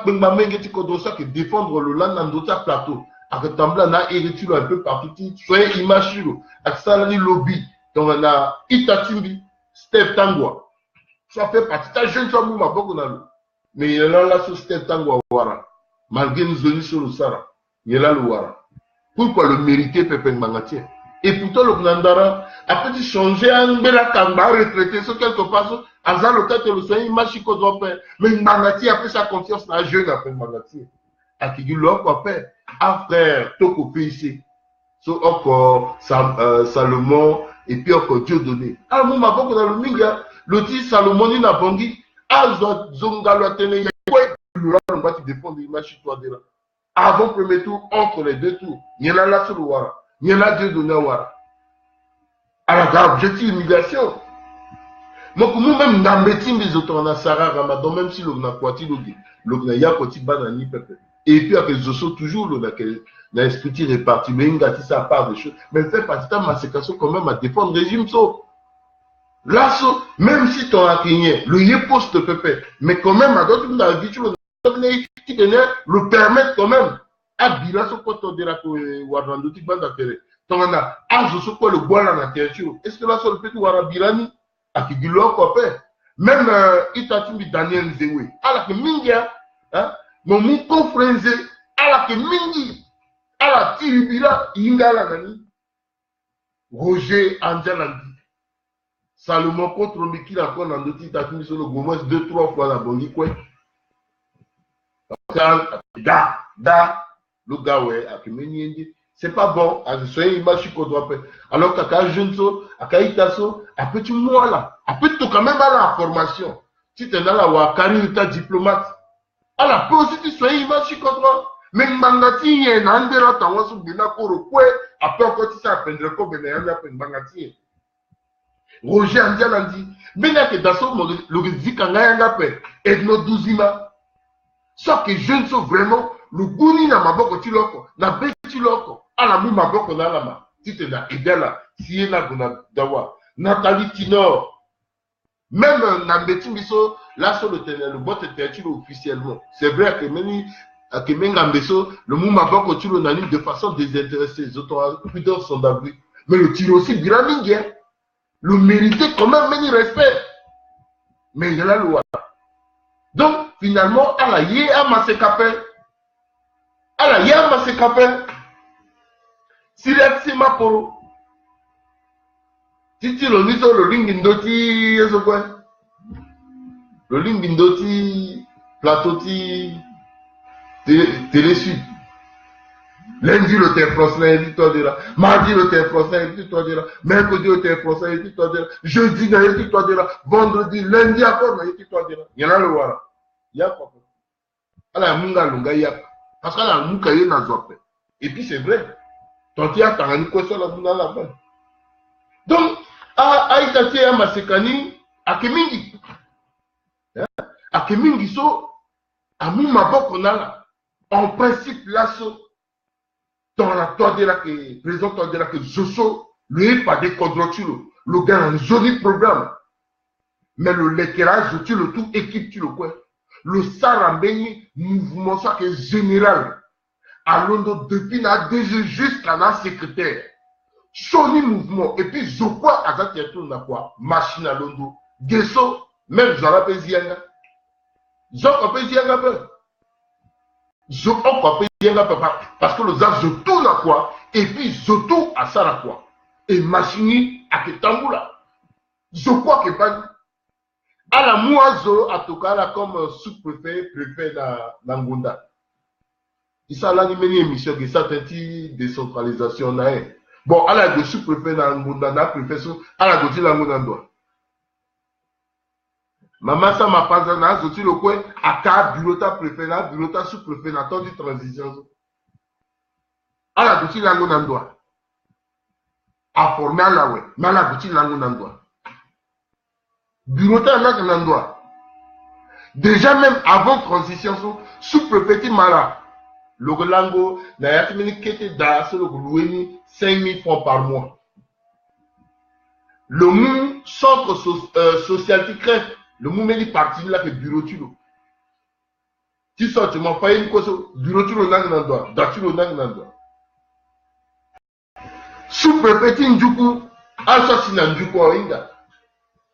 benga mengeti ko dosa que défendre le land na ndota plateau. Avec Tambla na hérité un peu partout, soyez imagé, avec ça ni lobby, donc on a Itatimbi, Steph Tangwa. Ça fait partie, ta jeune femme m'a beaucoup dans l'eau. Mais il est là sur Steph Tangwa Wara. Malgré nous zones sur le Sara, il est là le Wara. Pourquoi le mériter Pepe Mangatier? Et pourtant le Gnandara a peut-être changé un bel Kamba retraité sur quelque part, Azar le cas que le soin imagé qu'on doit faire. Mais Mangatier a fait sa confiance dans la jeune après Mangatier. A qui dit l'homme quoi faire. Un frère, Toko PIC, so encore Salomon, et puis encore Dieu donné. Alors, moi, ma dans le Minga, le dit Salomon, il n'a pas dit, Zonga, le télé, on va te défendre l'image toi de là. Avant le premier tour, entre les deux tours, il y en a là sur le Wara, il y en a Dieu donné au Wara. Alors, objectif immigration. Donc, nous-mêmes, dans le métier des autres, on a Sarah Ramadan, même si l'on a quoi, l'on a Yakoti Banani, Pepe. Et puis avec Zoso, toujours, l'esprit réparti, mais il y a ça part des choses. Mais fait partie de ma séquence quand même à défendre le régime. Là, même si tu as gagné, le yé poste pépé, mais quand même, à d'autres, dans la vie, qui le permettre quand même. À Bila, ce qu'on t'a dit là, que Warando, tu vas t'affaire. Tu en as, à Zoso, quoi, le bois là, la territoire. Est-ce que là, sur le petit Warabilani, à qui dit l'or, quoi, même, il t'a dit Daniel Zéoué. Alors que Mingia, hein, mon mouton frenzé, à la que mingi, à la tiribila, ingala nani, Roger Angelandi, Salomon contre Miki la con en outil tatmis sur le gommage 2-3 fois la bongi quoi. Le gars ouais, à que meni c'est pas bon, à ce soyez image qu'on doit faire. Alors qu'à jeune so, à Kaitaso, à petit mois là, à petit quand même à la formation. Si tu es dans la Wakari, tu es diplomate. Alors, pour aussi, tu sois imagé contre moi. Mais Mangati, il y a un endroit où on se dit après, quand tu sais, après, Mangati. Roger Andian a dit, mais il y a que dans ce le risque en a et nos 12 ima. Sauf que je ne sais vraiment, le gouni n'a pas beaucoup de loco, n'a pas de loco, à la mou ma beaucoup dans la main. Si tu es là, Edela, si tu es là, Dawa, Nathalie Tinor. Même Nambeti Miso, là sur le terrain, le bot était officiellement. C'est vrai que Mengambeso, le mouvement va continuer de façon désintéressée. Les autres sont d'abri. Mais le tir aussi, Biraming, le mérité quand même, mais il respect. Mais il y a la loi. Donc, finalement, à la yé à Masekapé, si c'est ma poro. Titi le niso le lingindoti eso quoi le lingindoti platoti télé sud lundi le terre français dit toi de là mardi le terre français dit toi de là mercredi le terre français dit toi de là jeudi dit toi de là vendredi lundi encore dit toi de là il y en a le voilà il y a pas ala munga lunga ya parce que la munga y na zope et puis c'est vrai tant il y a tant quoi ça la munga là bas donc à Italie à Masekani à Kemingi à Akemingiso, Amu Mabokonala, en principe, là, dans la toile de la que, président de la que Zoso, lui, pas des quadrotules, le gars a un joli programme. Mais le l'éclairage, tu le tout équipe, tu le quoi. Le Sarambeni, mouvement, ça qui est général. À Londres, depuis la DG jusqu'à la secrétaire. Sony mouvement. Et puis, je crois à ça, tu as quoi? Machine à Londres. Gesso, même Zara Pézianga. Zoko Pézianga, Zoko Pézianga, parce que le Zara, je tourne à quoi? Et puis, je tourne à ça à quoi? Et machine à Ketamboula. Je crois que pas. À la Mouazo, à tout cas, là, comme sous-préfet, préfet d'Angonda. Il s'est là, il y a une émission qui s'attendit décentralisation. Bon, à la sous-préfet d'Angonda, à la côté d'Angonda. Maman, ça m'a pas dit, je suis le coin, à cas, bureau préfet, bureau sous-préfet, dans de transition. À la côté d'Angonda. À former à la ouais, mais à la côté d'Angonda. Bureau d'Angonda. Déjà même avant transition, sous-préfet Mala. Le Lango, n'a pas été dans le 5 000 francs par mois. Le mou centre social qui crée, le mou met parti là que bureau tu le. Tu sors, tu m'as fait une cause, bureau tu le n'andois, tu le n'andois. Sous-préfet Ndjoukou, assassinat Ndjoukou Inga.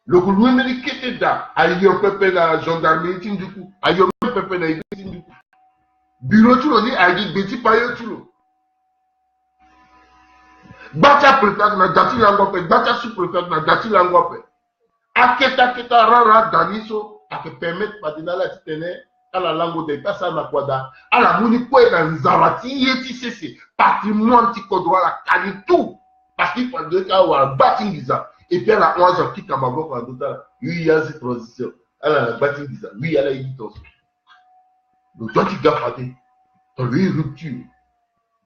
Le gouvernement qui était là, à Lyon Pépé la gendarmerie Ndjoukou, à Lyon Pépé la église Ndjoukou. Bureau tu le dit, à Lyon Petit Payo tu le. Bacha préfet na dati langope, bacha sous-préfet na dati langope. Aketa rara daniso, ake permettre pas de la titene à la langue de Tassa Makwada, à la mounipoe dans Nzarati, yeti c'est patrimoine qui kodwa la kanitou, parce qu'il faut deux cas ou un batingiza, et puis à la 11 qui kamabok en total, oui, il y a cette transition, à la batingiza, oui, à la édition. Le doigt qui gafade, dans le rupture.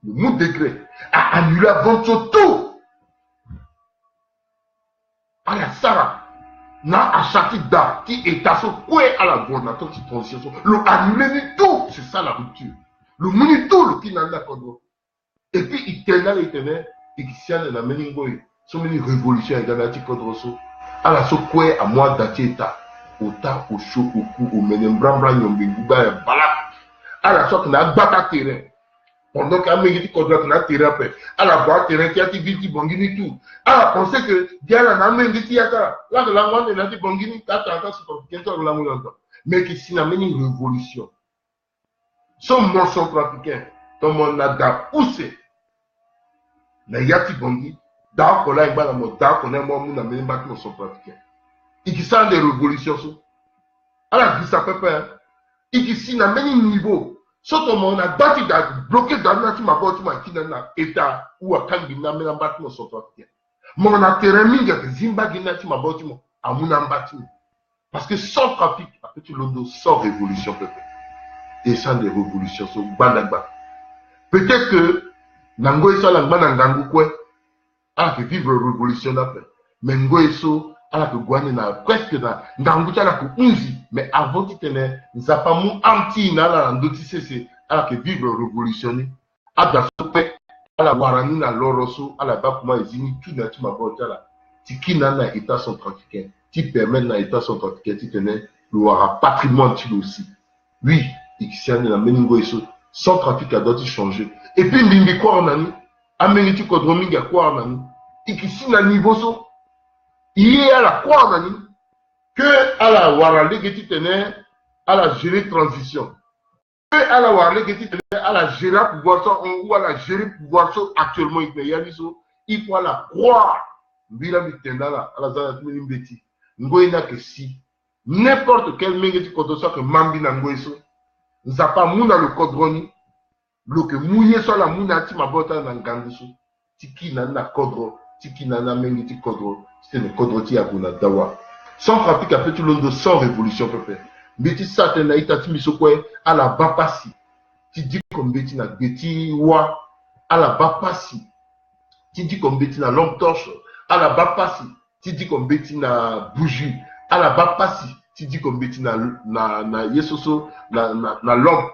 Le mot décret a annulé la vente sur tout. À la Sarah, n'a acheté d'art qui est à ce point à la gouvernance de transition. Le annulé tout, c'est ça la rupture. Le muni tout, le qui n'a pas de. Et puis il tenait, et qui s'y a la meningoï. Son mini révolution et ganati kodroso. À la ce point à moi d'atita. Au ta, au chaud, au cou, au menembran, yombe, gouba, balak. À la sorte n'a pas terrain. Pendant qu'à Mégiti Kodra n'a thérapie, à la boîte terrain qui a été vite bongini tout. À la pensée que Diana n'a Mégiti Yaka, là de la moine n'a dit bongini, t'as sur ton quinton de la moulin. Mais qui s'y amène une révolution. Son mot centrafricain, ton monde n'a pas poussé. N'a yati bongi, d'un qu'on a un bas d'un qu'on a un moment n'a même pas centrafricain. Et qui sent des révolutions. À la vie, ça peut faire. Et qui s'y amène un niveau. Surtout, on a battu, bloqué dans le bâtiment qui est dans l'État ou à Kangina, mais un bâtiment centrafricain. Mais on a terminé avec Zimbabwe, un bâtiment, à mon bâtiment. Parce que sans trafic, après tout le monde, sans révolution, peut-être. Et sans des révolutions, sur Banagba. Peut-être que, Nangoy soit l'angba n'angangu quoi, alors que vivre révolution après. Mais Ngoy so, alors que Gouane n'a presque dans Ngangucha la Unzi, mais avant qu'il tenait, nous a pas mon anti n'a c'est alors que vivre révolutionner. À la sope, à la Warani, à l'Oroso, à la Bakuma, Zini, tout n'a tu m'as voté là. Si qui n'a pas état centrafricain, qui permet n'a état centrafricain, qui tenait, le patrimoine, tu aussi. Oui, et qui s'y en est la Meningo et centrafrique a doit changer. Et puis, Mimbi quoi en ami, Aménitu Kodromi, à quoi en ami, et qui s'y n'a niveau so. Il y a la quoi en ami, que à la Warale que tu tenais, à la gérer transition. Que à la Warale que tu tenais, à la gérer pouvoir ça, ou à la gérer pouvoir ça actuellement, il faut la croire. Bila mitenda là, à la zone de Mimbeti. Ngoïna que si, n'importe quel mégati kodosa que Mambi n'a ngoïso, nous a pas mouna le kodroni, le que mouillé sur la mouna ti ma bota n'a nganguso, tiki n'a kodro, tiki n'a mégati kodro. C'est le Kodroti à Dawa. Sans pratique, à fait tout le monde, sans révolution, peut-être. Mais tu sais, tu as été mis au coin à la Bapassi. Tu dis comme Betty na Betty Wa, à la Bapassi. Tu dis comme Betty na Longue Torche, à la Bapassi. Tu dis comme Betty na Bougie, à la Bapassi. ti di kombeti na yesoso na l'homme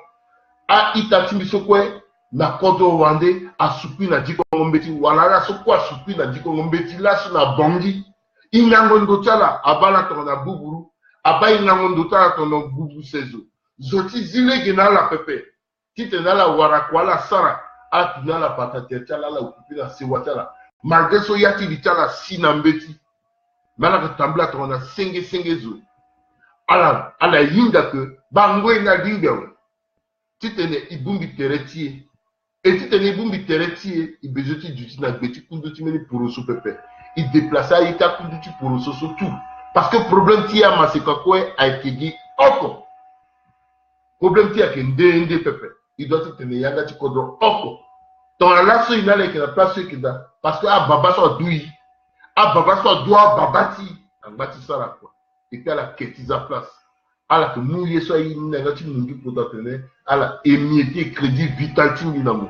a itati bisokwe na kodo wande asupi na di kombeti wala so kwa asupi na di kombeti la so na bongi inyango ndotala abala to na buburu aba inyango ndotala to na bubu sezo zoti zile gina la pepe tite na la warakwa la sara a na la patate tala la okupi na sewatala malgré so yati bitala si na mbeti mana ka tambla to na senge zo ala yinda que bango ina dinga tite ne ibumbi teretie et tite ne ibumbi teretie ibezoti duti na gbeti kunduti meni poroso pepe il déplace à ita kunduti poroso so tout parce que problème tia maseka kwe a été dit oko problème tia ke ndende pepe il doit te ne yanga ti kodro oko ton la so ina le ke na place ke da parce que a baba so douyi a baba so doa babati angati sara quoi et puis à la ketiza place à la que nous y soit une tu nous dit pour t'entraîner à la émietter crédit vital tu nous n'amou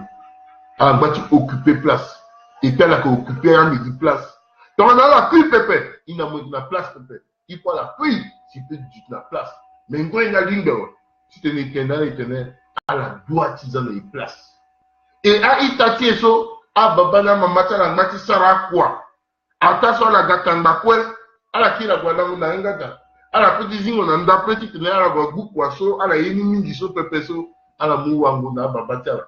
à la tu occuper place et puis à la que occuper un midi place donc on a la pluie pépé il n'a pas de place pépé il faut la pluie si tu dis la place mais quand il y a ligne si tu n'es qu'un éternel à la droite ils ont les places et à itati so à babana mamata la mati sara quoi attention la gatanga quoi à la qui la guadang na ngata à la petite zingo na nda petite na la bagu kwaso à la yeni mingi so pepeso à la muwango na babata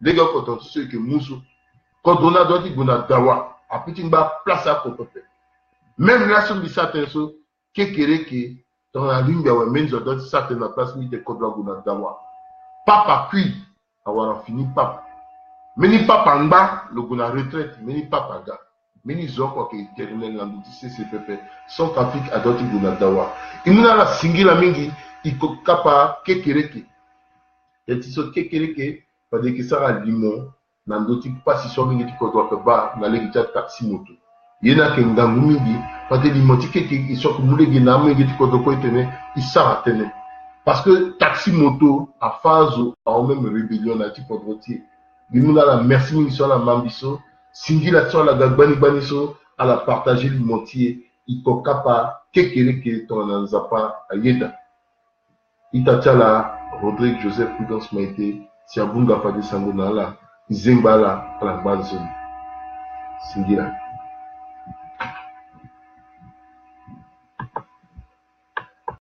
les gars quand on sait que muso quand on a d'autres gona dawa a petit ba place à pepe même là sur certains so kekereke dans la ligne de wa menzo d'autres certaines place mi de kodla gona dawa papa puis avoir fini papa meni papa nba le gona retraite meni papa ga meni zoko ke éternel na ndisi se pepe son trafic à d'autres gona dawa imuna la singila mingi iko kapa kekereke et so kekereke parce que ça a limon na ndoti pasi so mingi ti kodwa ke ba na le gita taxi moto yena ke ngangu mingi parce que limon ti keke iso ko mule gina mingi ti kodwa ko etene isara tene parce que taxi moto a phase en même rébellion na ti kodwa ti limuna la merci mingi so la mambiso singila so la gagbani baniso à la partager limontier iko kapa kekereke to na nzapa ayeda itatala Rodrigue Joseph Prudence Maïté Siabunga Fadi Sangonala Zimbala à la base Singira.